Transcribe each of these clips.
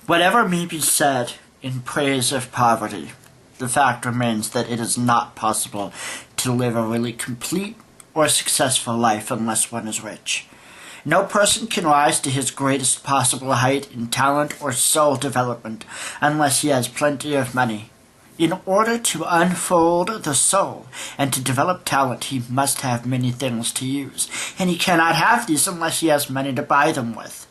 Whatever may be said in praise of poverty, the fact remains that it is not possible to live a really complete or successful life unless one is rich. No person can rise to his greatest possible height in talent or soul development unless he has plenty of money. In order to unfold the soul and to develop talent, he must have many things to use, and he cannot have these unless he has money to buy them with.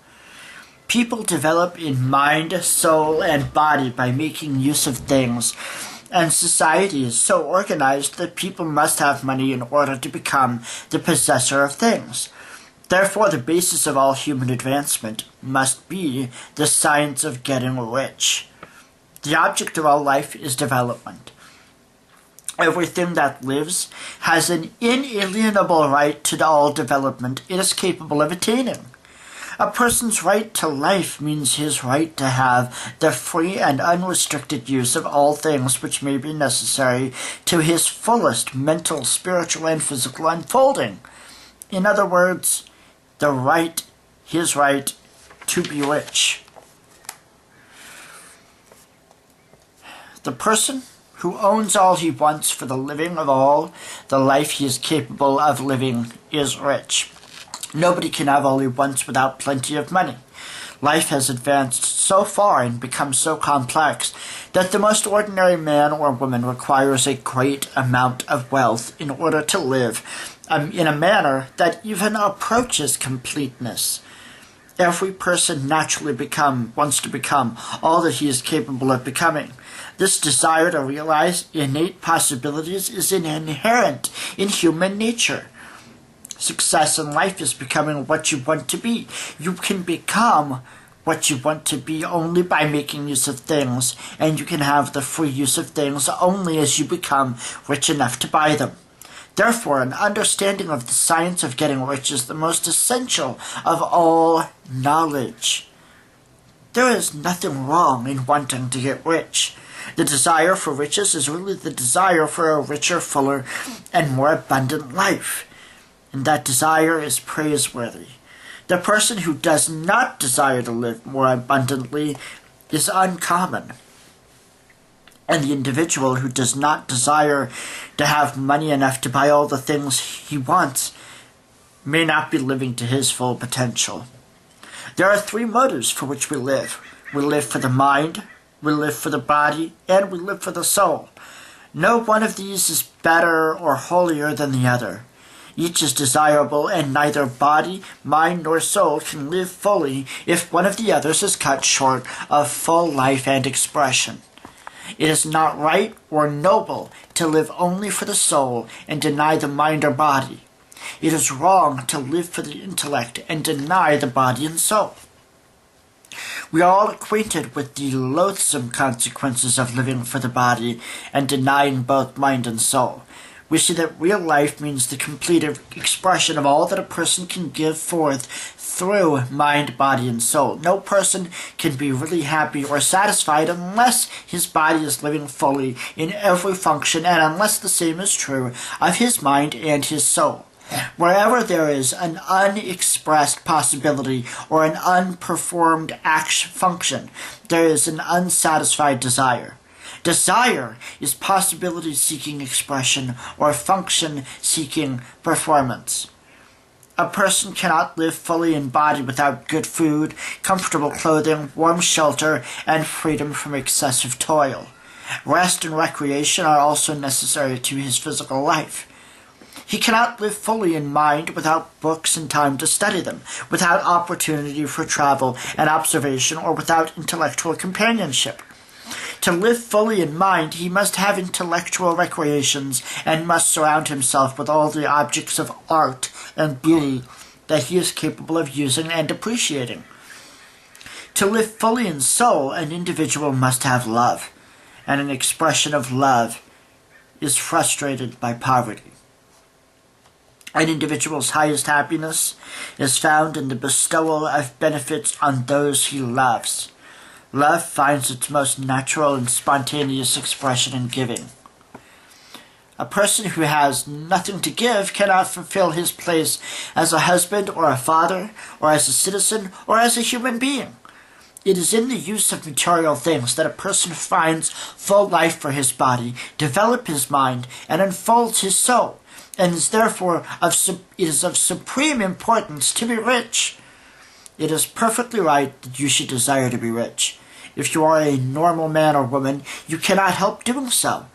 People develop in mind, soul, and body by making use of things, and society is so organized that people must have money in order to become the possessor of things. Therefore, the basis of all human advancement must be the science of getting rich. The object of all life is development. Everything that lives has an inalienable right to all development it is capable of attaining. A person's right to life means his right to have the free and unrestricted use of all things which may be necessary to his fullest mental, spiritual, and physical unfolding. In other words, his right to be rich. The person who owns all he wants for the living of all the life he is capable of living is rich. Nobody can have all he wants without plenty of money. Life has advanced so far and become so complex that the most ordinary man or woman requires a great amount of wealth in order to live in a manner that even approaches completeness. Every person naturally wants to become all that he is capable of becoming. This desire to realize innate possibilities is inherent in human nature. Success in life is becoming what you want to be. You can become what you want to be only by making use of things, and you can have the free use of things only as you become rich enough to buy them. Therefore, an understanding of the science of getting rich is the most essential of all knowledge. There is nothing wrong in wanting to get rich. The desire for riches is really the desire for a richer, fuller, and more abundant life. And that desire is praiseworthy. The person who does not desire to live more abundantly is uncommon. And the individual who does not desire to have money enough to buy all the things he wants may not be living to his full potential. There are three motives for which we live. We live for the mind, we live for the body, and we live for the soul. No one of these is better or holier than the other. Each is desirable, and neither body, mind, nor soul can live fully if one of the others is cut short of full life and expression. It is not right or noble to live only for the soul and deny the mind or body. It is wrong to live for the intellect and deny the body and soul. We are all acquainted with the loathsome consequences of living for the body and denying both mind and soul. We see that real life means the complete expression of all that a person can give forth through mind, body, and soul. No person can be really happy or satisfied unless his body is living fully in every function and unless the same is true of his mind and his soul. Wherever there is an unexpressed possibility or an unperformed function, there is an unsatisfied desire. Desire is possibility-seeking expression or function-seeking performance. A person cannot live fully in body without good food, comfortable clothing, warm shelter, and freedom from excessive toil. Rest and recreation are also necessary to his physical life. He cannot live fully in mind without books and time to study them, without opportunity for travel and observation, or without intellectual companionship. To live fully in mind, he must have intellectual recreations and must surround himself with all the objects of art and beauty that he is capable of using and appreciating. To live fully in soul, an individual must have love, and an expression of love is frustrated by poverty. An individual's highest happiness is found in the bestowal of benefits on those he loves. Love finds its most natural and spontaneous expression in giving. A person who has nothing to give cannot fulfill his place as a husband or a father or as a citizen or as a human being. It is in the use of material things that a person finds full life for his body, develops his mind, and unfolds his soul, and is therefore it is of supreme importance to be rich. It is perfectly right that you should desire to be rich. If you are a normal man or woman, you cannot help doing so.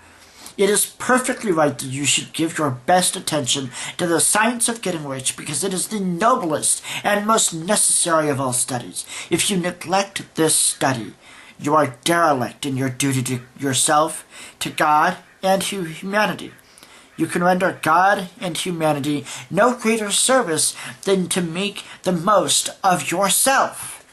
It is perfectly right that you should give your best attention to the science of getting rich, because it is the noblest and most necessary of all studies. If you neglect this study, you are derelict in your duty to yourself, to God, and to humanity. You can render God and humanity no greater service than to make the most of yourself.